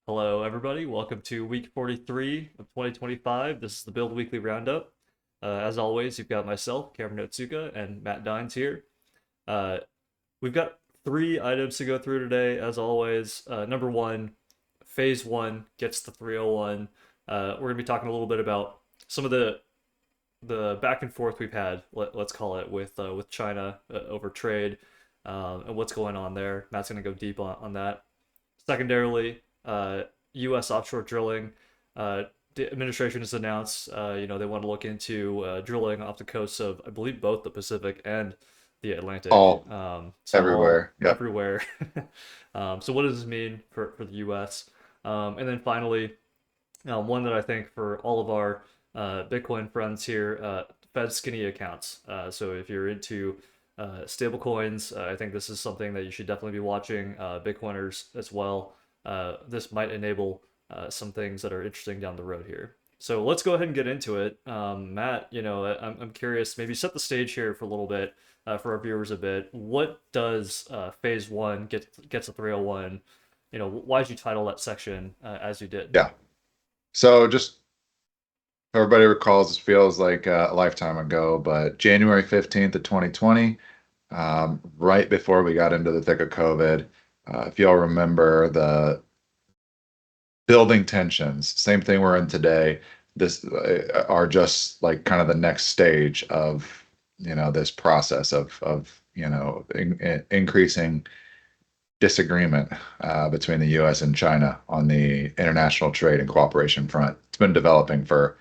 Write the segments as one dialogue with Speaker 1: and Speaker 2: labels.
Speaker 1: Hello, everybody. Welcome to week 43 of 2025. This is the Build Weekly Roundup. As always, you've got myself, Cameron Otsuka, and Matt Dines here. Uh, we've got three items to go through today, as always. Number one, phase one gets the 301. We're going to be talking a little bit about some of the back and forth we've had, let's call it, with China over trade and what's going on there. Matt's going to go deep on that. Secondarily, U.S. offshore drilling. The administration has announced, they want to look into drilling off the coasts of, I believe, both the Pacific and the Atlantic.
Speaker 2: All
Speaker 1: So all
Speaker 2: everywhere. Yep.
Speaker 1: everywhere. So what does this mean for the U.S.? And then finally, one that I think for all of our Bitcoin friends here, Fed skinny accounts. So if you're into stablecoins, I think this is something that you should definitely be watching. Bitcoiners as well. This might enable some things that are interesting down the road here. So let's go ahead and get into it. Matt, I'm curious, maybe set the stage here for a little bit for our viewers a bit. What does phase one gets a 301? Why did you title that section as you did?
Speaker 2: Yeah. So just so everybody recalls, this feels like a lifetime ago, but January 15th of 2020, right before we got into the thick of COVID, if y'all remember the building tensions, same thing we're in today, this are just like kind of the next stage of, this process of increasing disagreement between the U.S. and China on the international trade and cooperation front. It's been developing for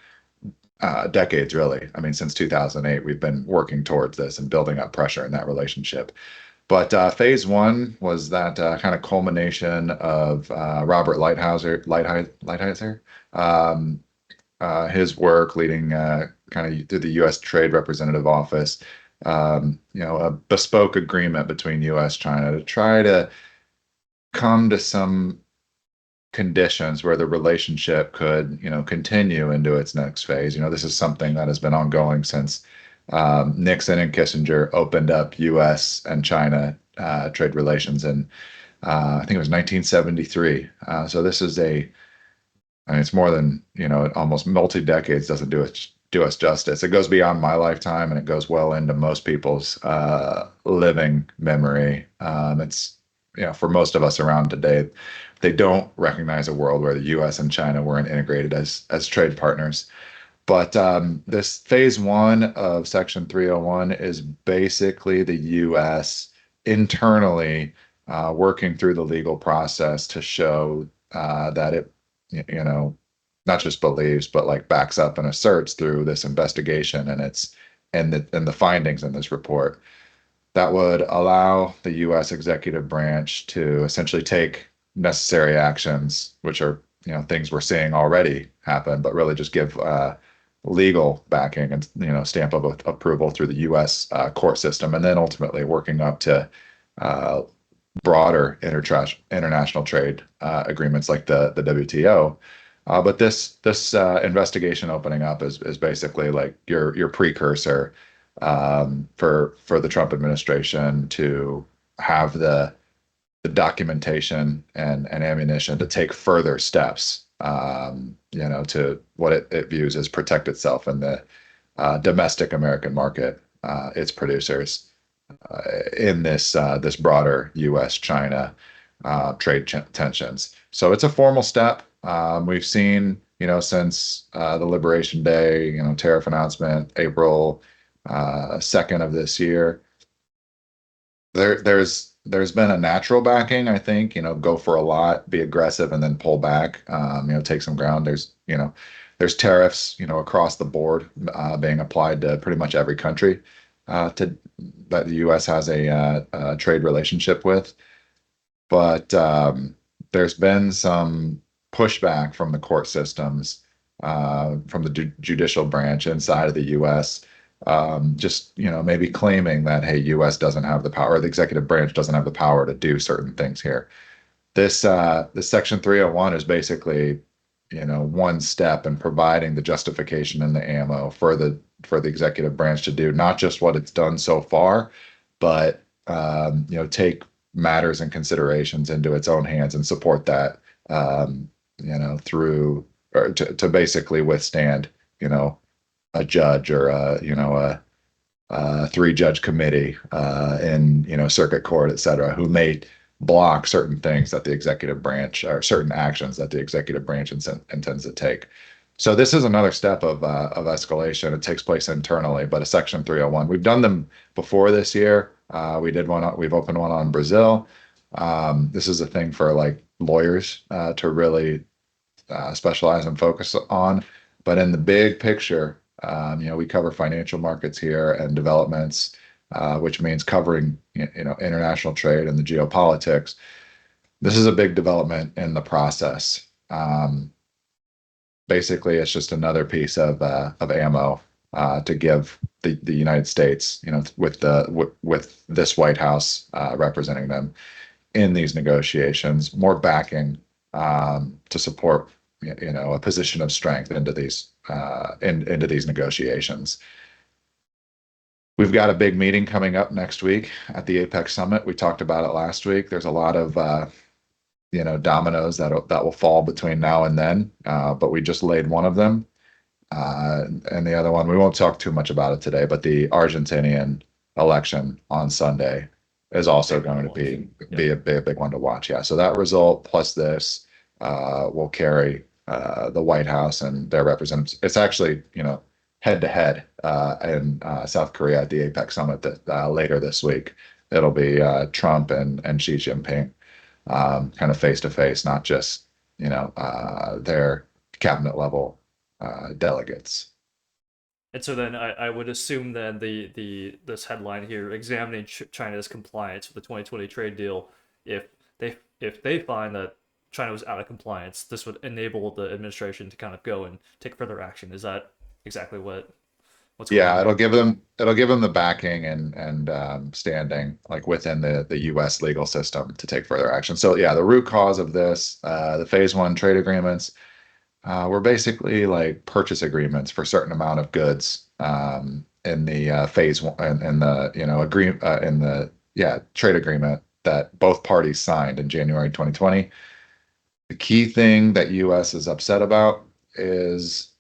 Speaker 2: decades, really. I mean, since 2008, we've been working towards this and building up pressure in that relationship. But phase one was that kind of culmination of Robert Lighthizer, um, his work leading kind of through the U.S. Trade Representative Office, a bespoke agreement between U.S. China to try to come to some conditions where the relationship could, continue into its next phase. This is something that has been ongoing since Nixon and Kissinger opened up U.S. and China trade relations in, I think it was 1973. So this is I mean, it's more than, almost multi-decades doesn't do us justice. It goes beyond my lifetime and it goes well into most people's living memory. It's, for most of us around today, they don't recognize a world where the U.S. and China weren't integrated as trade partners. But this phase one of Section 301 is basically the U.S. internally working through the legal process to show that it, not just believes, but like backs up and asserts through this investigation and the findings in this report that would allow the U.S. executive branch to essentially take necessary actions, which are, things we're seeing already happen, but really just give legal backing and, stamp of approval through the U.S. Court system, and then ultimately working up to uh, broader international trade agreements like the WTO. But this investigation opening up is basically like your precursor for the Trump administration to have the documentation and ammunition to take further steps, to what it views as protect itself in the domestic American market, its producers in this broader U.S.-China trade tensions. So it's a formal step. We've seen, since the Liberation Day, tariff announcement, April 2nd of this year, there's been a natural backing, I think, go for a lot, be aggressive, and then pull back, take some ground. There's tariffs, across the board being applied to pretty much every country that the U.S. has a trade relationship with. But there's been some pushback from the court systems, from the judicial branch inside of the U.S., just maybe claiming that, hey, U.S. doesn't have the power, the executive branch doesn't have the power to do certain things here. This Section 301 is basically, one step in providing the justification and the ammo for the executive branch to do not just what it's done so far, but take matters and considerations into its own hands and support that um, through or to basically withstand, you know, a judge or a three-judge committee in circuit court, et cetera, who may block certain things that the executive branch or certain actions that the executive branch intends to take. So this is another step of escalation. It takes place internally, but a Section 301. We've done them before this year. We did one. We've opened one on Brazil. This is a thing for like lawyers to really specialize and focus on. But in the big picture, we cover financial markets here and developments, which means covering international trade and the geopolitics. This is a big development in the process. Basically, it's just another piece of ammo to give the United States, with this White House representing them in these negotiations, more backing to support a position of strength into these negotiations. We've got a big meeting coming up next week at the Apex Summit. We talked about it last week. There's a lot of dominoes that will fall between now and then, but we just laid one of them. And the other one, we won't talk too much about it today, but the Argentinian election on Sunday is also going to be a big one to watch. Yeah. So that result plus this will carry the White House and their representatives. It's actually, head to head in South Korea at the APEC summit that later this week. It'll be Trump and Xi Jinping kind of face to face, not just, their cabinet level delegates.
Speaker 1: And so then I would assume then this headline here, examining China's compliance with the 2020 trade deal, if they find that China was out of compliance, this would enable the administration to kind of go and take further action. Is that exactly what's going on
Speaker 2: Yeah,
Speaker 1: there?
Speaker 2: it'll give them the backing and standing like within the U.S. legal system to take further action. So yeah, the root cause of this, the phase one trade agreements, were basically like purchase agreements for a certain amount of goods in the phase one in the in the trade agreement that both parties signed in January 2020. The key thing that U.S. is upset about is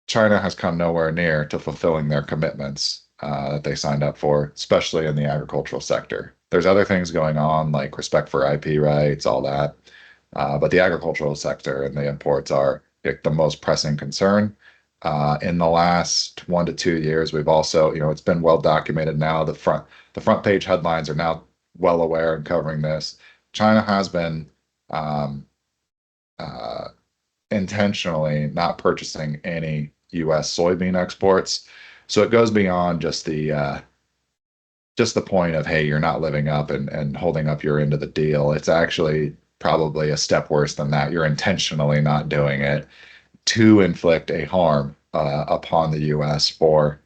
Speaker 2: China has come nowhere near to fulfilling their commitments that they signed up for, especially in the agricultural sector. There's other things going on like respect for IP rights, all that. But the agricultural sector and the imports are like, the most pressing concern. In the last 1 to 2 years, we've also, it's been well documented now. The front page headlines are now well aware and covering this. China has been uh, intentionally not purchasing any U.S. soybean exports. So it goes beyond just the point of, hey, you're not living up and holding up your end of the deal. It's actually probably a step worse than that. You're intentionally not doing it to inflict a harm upon the U.S. for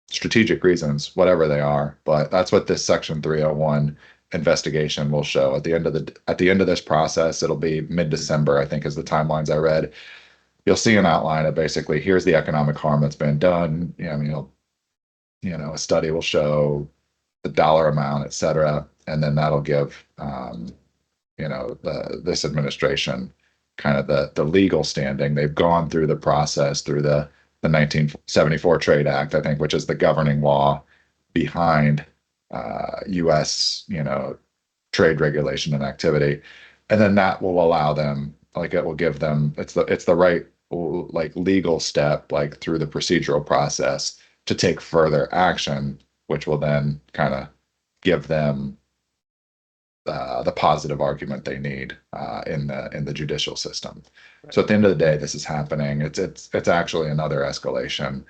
Speaker 2: strategic reasons, whatever they are. But that's what this Section 301 investigation will show. At the end of this process, it'll be mid-December, I think, is the timelines I read. You'll see an outline of basically here's the economic harm that's been done. A study will show the dollar amount, et cetera, and then that'll give this administration kind of the legal standing. They've gone through the process through the 1974 Trade Act, I think, which is the governing law behind U.S. Trade regulation and activity, and then that will allow them, like it will give them, it's the right like legal step like through the procedural process to take further action, which will then kind of give them the positive argument they need in the judicial system.
Speaker 1: Right.
Speaker 2: So at the end of the day, this is happening. It's actually another escalation.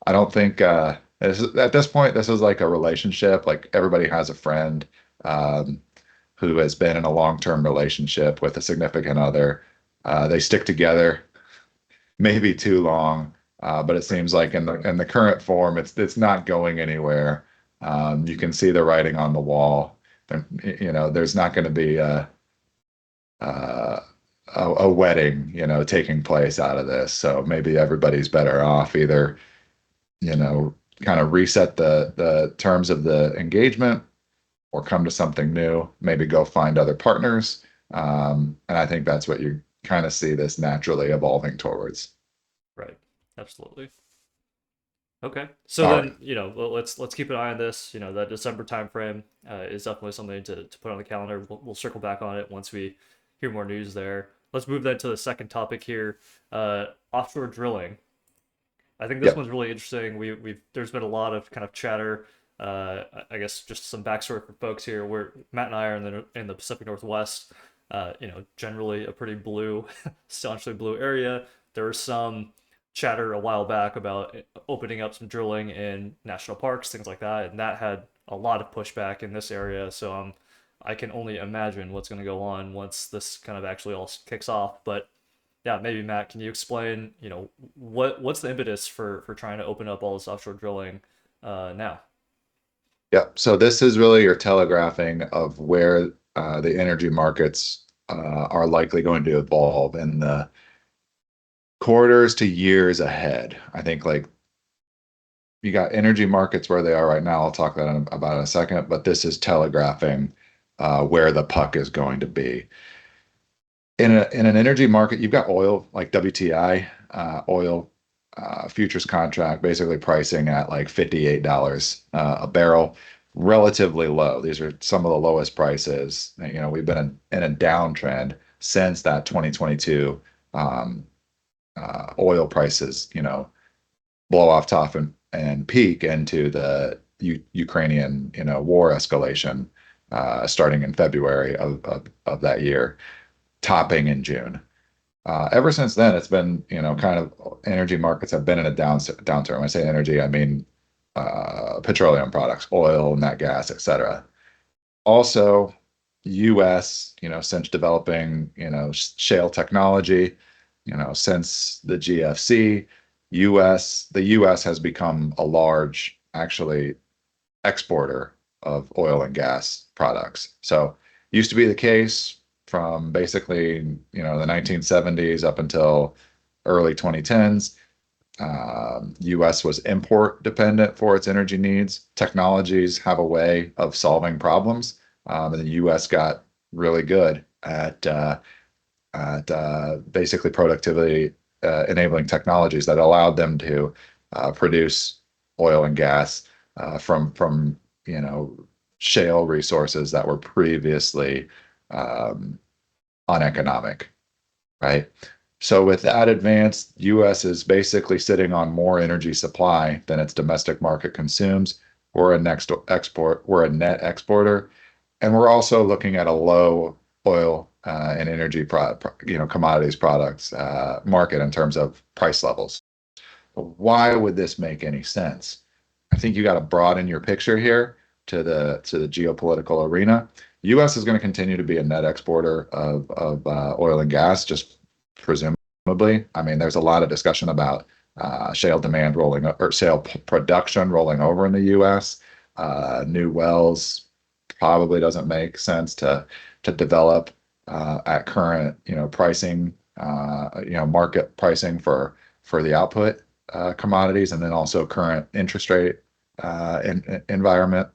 Speaker 2: I don't think at this point this is like a relationship. Like everybody has a friend who has been in a long-term relationship with a significant other. They stick together maybe too long, but it seems like in the current form, it's not going anywhere. You can see the writing on the wall. There's not going to be a, a wedding, taking place out of this. So maybe everybody's better off either, kind of reset the terms of the engagement or come to something new, maybe go find other partners, And I think that's what you kind of see this naturally evolving towards.
Speaker 1: Right. Absolutely. Okay. So
Speaker 2: All right.
Speaker 1: then, let's keep an eye on this. That December timeframe is definitely something to put on the calendar. We'll circle back on it once we hear more news there. Let's move then to the second topic here, offshore drilling. I think this
Speaker 2: Yep.
Speaker 1: one's really interesting. We've there's been a lot of kind of chatter. I guess just some backstory for folks here. Where Matt and I are in the Pacific Northwest. Generally a pretty blue, staunchly blue area. There was some chatter a while back about opening up some drilling in national parks, things like that, and that had a lot of pushback in this area. So I can only imagine what's going to go on once this kind of actually all kicks off. But yeah, maybe Matt, can you explain, what's the impetus for trying to open up all this offshore drilling now?
Speaker 2: Yep. So this is really your telegraphing of where the energy markets are likely going to evolve in the quarters to years ahead. I think like you got energy markets where they are right now. I'll talk about in a second, but this is telegraphing where the puck is going to be. In an energy market, you've got oil like WTI, oil futures contract, basically pricing at like $58 a barrel, relatively low. These are some of the lowest prices. We've been in a downtrend since that 2022 um, oil prices, blow off top and peak into the Ukrainian, war escalation starting in February of that year, topping in June. Ever since then, it's been, kind of energy markets have been in a downturn. When I say energy, I mean petroleum products, oil, nat gas, etc. Also, U.S., since developing, shale technology, since the GFC, the U.S. has become a large, actually, exporter of oil and gas products. So, used to be the case from basically, the 1970s up until early 2010s. US was import dependent for its energy needs. Technologies have a way of solving problems, and the US got really good at basically productivity enabling technologies that allowed them to produce oil and gas from shale resources that were previously um, uneconomic, right? So with that advance, US is basically sitting on more energy supply than its domestic market consumes. We're a net exporter, and we're also looking at a low oil and energy commodities products market in terms of price levels. But why would this make any sense? I think you got to broaden your picture here to the geopolitical arena. U.S. is going to continue to be a net exporter of oil and gas, just presumably. I mean, there's a lot of discussion about shale demand or shale production rolling over in the U.S. New wells probably doesn't make sense to develop at current pricing, market pricing for the output commodities, and then also current interest rate environment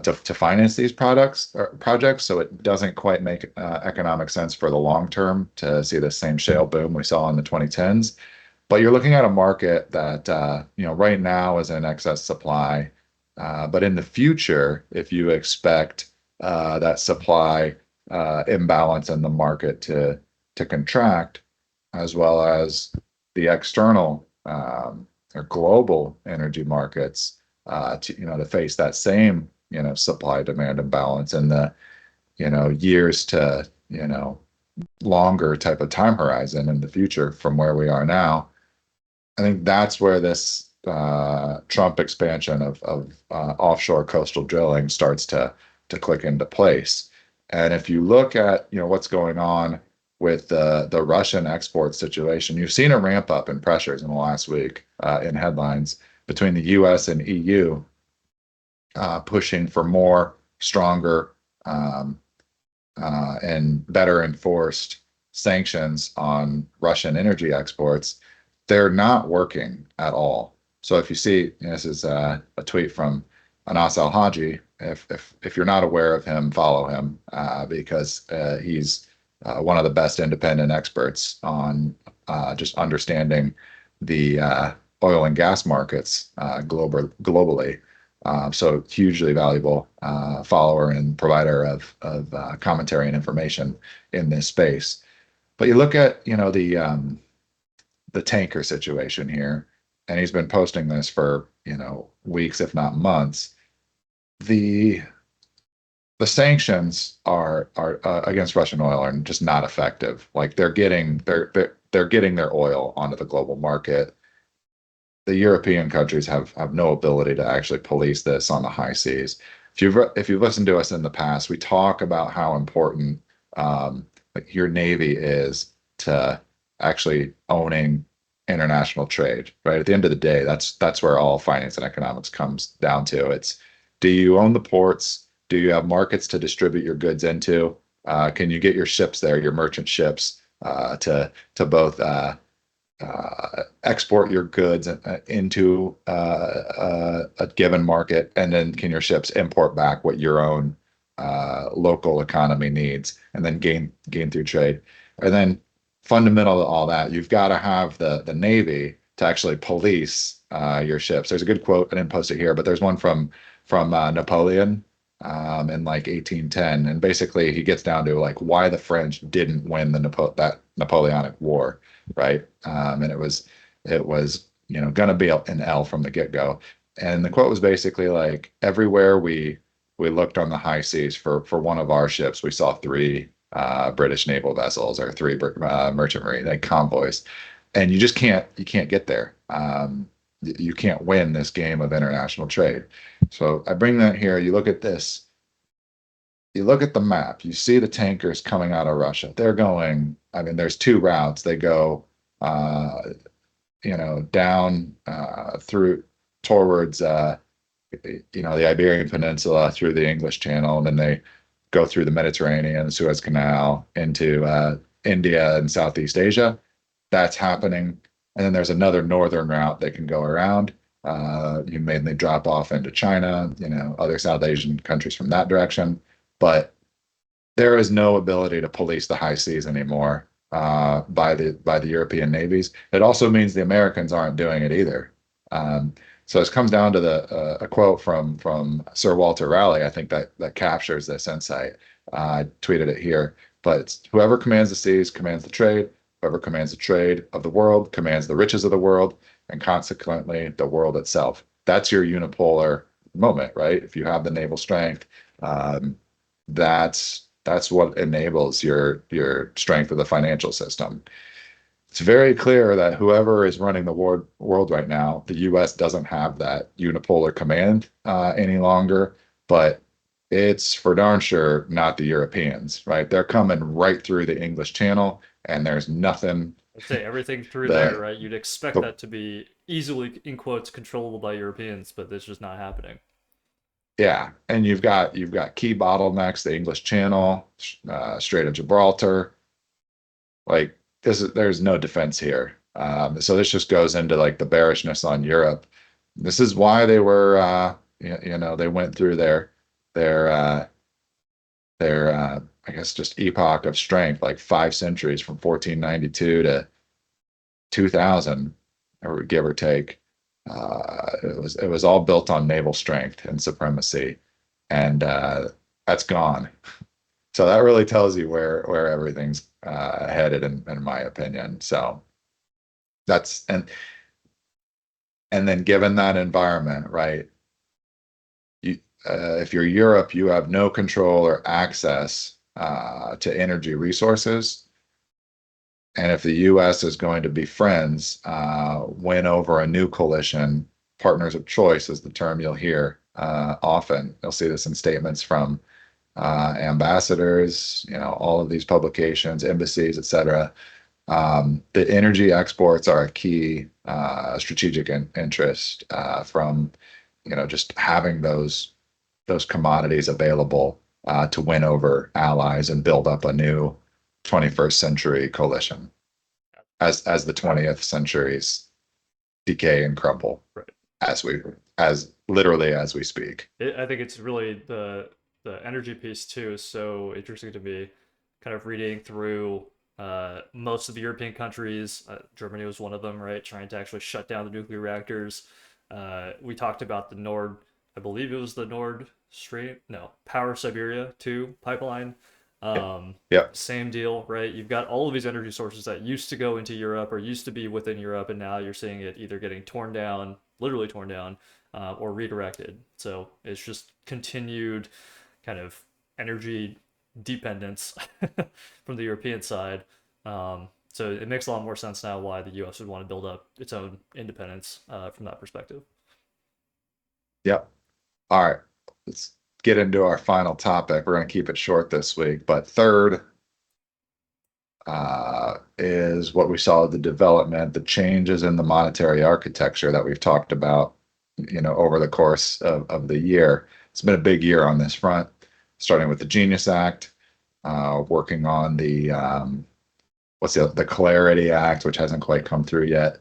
Speaker 2: to finance these products or projects. So it doesn't quite make economic sense for the long term to see the same shale boom we saw in the 2010s. But you're looking at a market that right now is in excess supply. But in the future, if you expect that supply imbalance in the market to contract, as well as the external or global energy markets to face that same supply demand imbalance in the years to longer type of time horizon in the future from where we are now. I think that's where this Trump expansion of offshore coastal drilling starts to click into place. And if you look at what's going on with the Russian export situation, you've seen a ramp up in pressures in the last week in headlines between the U.S. and EU pushing for more, stronger, um, and better enforced sanctions on Russian energy exports. They're not working at all. So if you see, this is a tweet from Anas Al-Haji. If you're not aware of him, follow him because he's one of the best independent experts on just understanding the oil and gas markets globally. So hugely valuable follower and provider of commentary and information in this space. But you look at, the tanker situation here, and he's been posting this for, weeks, if not months. The the sanctions are against Russian oil are just not effective. Like they're getting their oil onto the global market. The European countries have no ability to actually police this on the high seas. If you've listened to us in the past, we talk about how important like your navy is to actually owning international trade, right? At the end of the day, that's where all finance and economics comes down to. It's, do you own the ports? Do you have markets to distribute your goods into? Can you get your ships there, your merchant ships, to both export your goods into a given market, and then can your ships import back what your own local economy needs, and then gain through trade? And then fundamental to all that, you've got to have the Navy to actually police your ships. There's a good quote, I didn't post it here, but there's one from Napoleon in like 1810, and basically he gets down to like why the French didn't win that Napoleonic War, right? And it was going to be an L from the get-go. And the quote was basically like, everywhere we looked on the high seas for one of our ships, we saw three British naval vessels or three merchant marine like convoys, and you can't get there. You can't win this game of international trade. So I bring that here. You look at this. You look at the map. You see the tankers coming out of Russia. They're going. I mean, there's two routes. They go, down through towards the Iberian Peninsula through the English Channel, and then they go through the Mediterranean, the Suez Canal into India and Southeast Asia. That's happening. And then there's another northern route they can go around. You mainly drop off into China, other South Asian countries from that direction. But there is no ability to police the high seas anymore by the European navies. It also means the Americans aren't doing it either. So this comes down to a quote from Sir Walter Raleigh. I think that captures this insight. I tweeted it here, but it's, whoever commands the seas commands the trade. Whoever commands the trade of the world commands the riches of the world, and consequently the world itself. That's your unipolar moment, right? If you have the naval strength, that's what enables your strength of the financial system. It's very clear that whoever is running the world right now, the U.S. doesn't have that unipolar command any longer, but it's for darn sure not the Europeans, right? They're coming right through the English Channel, and there's nothing
Speaker 1: I'd say everything through there,
Speaker 2: that,
Speaker 1: right? You'd expect
Speaker 2: the,
Speaker 1: that to be easily, in quotes, controllable by Europeans, but it's just not happening.
Speaker 2: yeah, and you've got key bottlenecks, the English Channel, Strait of Gibraltar. Like there's no defense here. So this just goes into like the bearishness on Europe. This is why they were, they went through their I guess just epoch of strength, like 5 centuries from 1492 to 2000, or give or take. It was all built on naval strength and supremacy, and that's gone. So that really tells you where everything's headed, in my opinion. So that's and then given that environment, right? You, if you're Europe, you have no control or access to energy resources. And if the U.S. is going to be friends, win over a new coalition, partners of choice is the term you'll hear often. You'll see this in statements from ambassadors, all of these publications, embassies, etc. The energy exports are a key strategic interest from, just having those commodities available to win over allies and build up a new 21st century coalition as the 20th centuries decay and crumble
Speaker 1: Right.
Speaker 2: as literally as we speak.
Speaker 1: I think it's really the energy piece too is so interesting to me. Kind of reading through most of the European countries, Germany was one of them, right? Trying to actually shut down the nuclear reactors. We talked about the Nord, I believe it was the Nord Stream, no, Power Siberia 2 pipeline.
Speaker 2: Yeah.
Speaker 1: Um,
Speaker 2: Yeah.
Speaker 1: Same deal, right? You've got all of these energy sources that used to go into Europe or used to be within Europe, and now you're seeing it either getting torn down, literally torn down, or redirected. So it's just continued kind of energy dependence from the European side. So it makes a lot more sense now why the U.S. would want to build up its own independence from that perspective.
Speaker 2: Yep. All right. Let's get into our final topic. We're going to keep it short this week, but third is what we saw the development, the changes in the monetary architecture that we've talked about, over the course of the year. It's been a big year on this front, starting with the Genius Act, working on the the Clarity Act, which hasn't quite come through yet.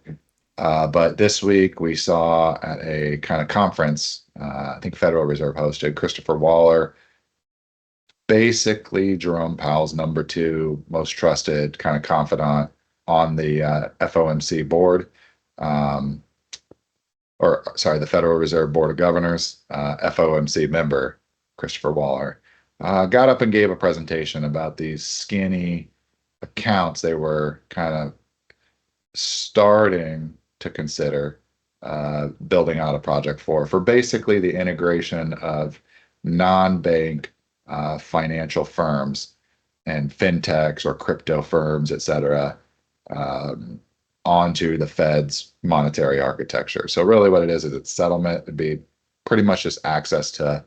Speaker 2: But this week we saw at a kind of conference, I think Federal Reserve hosted, Christopher Waller, basically Jerome Powell's number two most trusted kind of confidant on the FOMC board, um, or sorry, the Federal Reserve Board of Governors, FOMC member Christopher Waller, got up and gave a presentation about these skinny accounts they were kind of starting to consider building out a project for basically the integration of non-bank financial firms and fintechs or crypto firms, et cetera, um, onto the Fed's monetary architecture. So really what it is it's settlement. It'd be pretty much just access to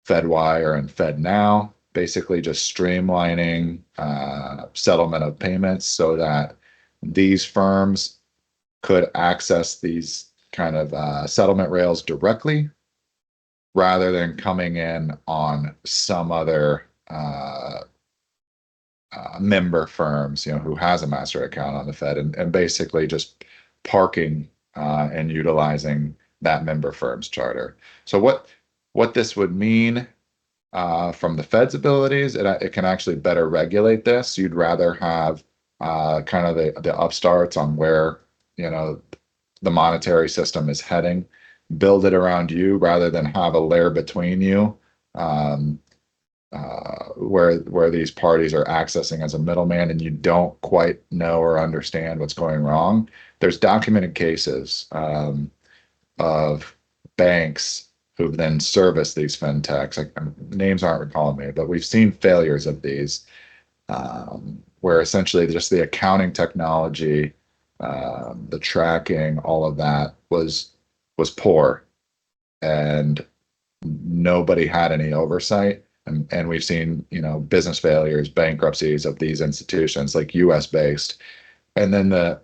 Speaker 2: FedWire and FedNow, basically just streamlining settlement of payments so that these firms could access these kind of settlement rails directly rather than coming in on some other member firms, who has a master account on the Fed and basically just parking and utilizing that member firm's charter. So what this would mean from the Fed's abilities, it can actually better regulate this. You'd rather have kind of the upstarts on where the monetary system is heading, build it around you rather than have a layer between you, where these parties are accessing as a middleman and you don't quite know or understand what's going wrong. There's documented cases of banks who've then serviced these fintechs. Like, names aren't recalling me, but we've seen failures of these, where essentially just the accounting technology, the tracking, all of that was poor, and nobody had any oversight. And we've seen, business failures, bankruptcies of these institutions, like U.S. based, and then the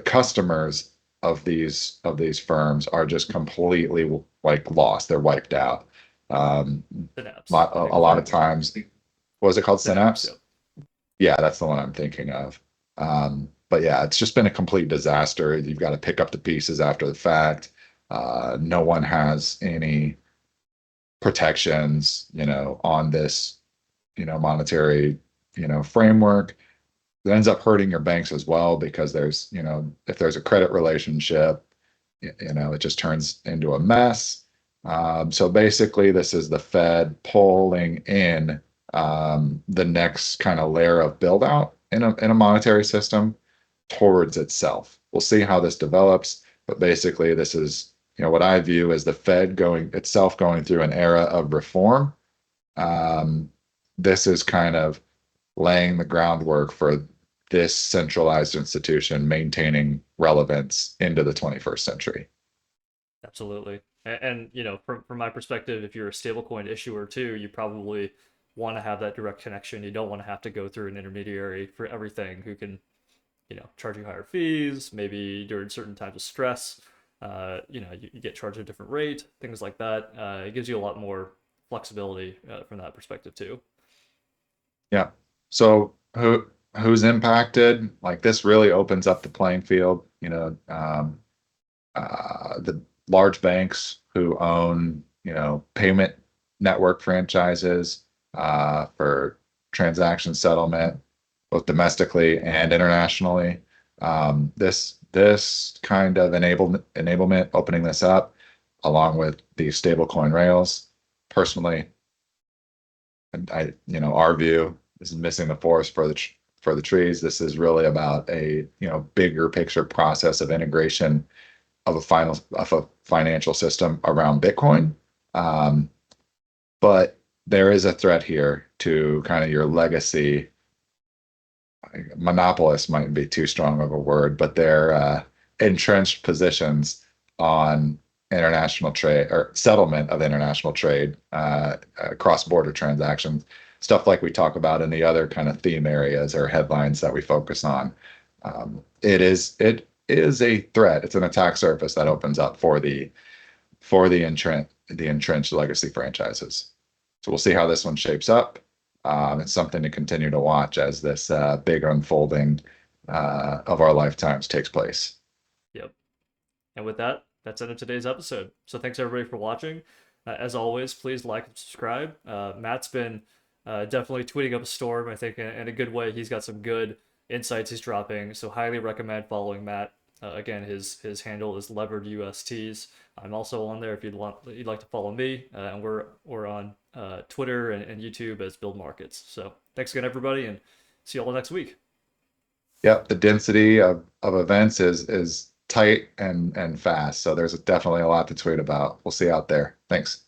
Speaker 2: customers of these firms are just completely like lost. They're wiped out.
Speaker 1: Synapse,
Speaker 2: A lot of times, what was it called?
Speaker 1: Synapse,
Speaker 2: Synapse?
Speaker 1: yep.
Speaker 2: Yeah, that's the one I'm thinking of. But yeah, it's just been a complete disaster. You've got to pick up the pieces after the fact. No one has any protections, on this, monetary, framework. It ends up hurting your banks as well because there's, if there's a credit relationship, it just turns into a mess. So basically, this is the Fed pulling in the next kind of layer of build out in a monetary system towards itself. We'll see how this develops, but basically, this is what I view as the Fed going through an era of reform. This is kind of laying the groundwork for this centralized institution maintaining relevance into the 21st century.
Speaker 1: Absolutely. And from my perspective, if you're a stablecoin issuer too, you probably want to have that direct connection. You don't want to have to go through an intermediary for everything who can, charge you higher fees, maybe during certain times of stress. You get charged a different rate, things like that. It gives you a lot more flexibility from that perspective too.
Speaker 2: Yeah. So who's impacted? Like, this really opens up the playing field. The large banks who own, payment network franchises for transaction settlement, both domestically and internationally. This kind of enablement, opening this up, along with the stablecoin rails, personally, and our view, this is missing the forest for the trees. This is really about a bigger picture process of integration of a financial system around Bitcoin. Um, but there is a threat here to kind of your legacy. Monopolist might be too strong of a word, but their entrenched positions on international trade or settlement of international trade, cross-border transactions, stuff like we talk about in the other kind of theme areas or headlines that we focus on. It is a threat. It's an attack surface that opens up for the entrenched legacy franchises. So we'll see how this one shapes up. It's something to continue to watch as this big unfolding of our lifetimes takes place.
Speaker 1: Yep. And with that, that's it of today's episode. So thanks everybody for watching. As always, please like and subscribe. Matt's been definitely tweeting up a storm, I think, in a good way. He's got some good insights he's dropping, so highly recommend following Matt. Again, his handle is levered USTs. I'm also on there if you'd like to follow me, and we're on Twitter and YouTube as Build Markets. So thanks again, everybody, and see you all next week.
Speaker 2: Yep, the density of events is tight and fast. So there's definitely a lot to tweet about. We'll see you out there. Thanks.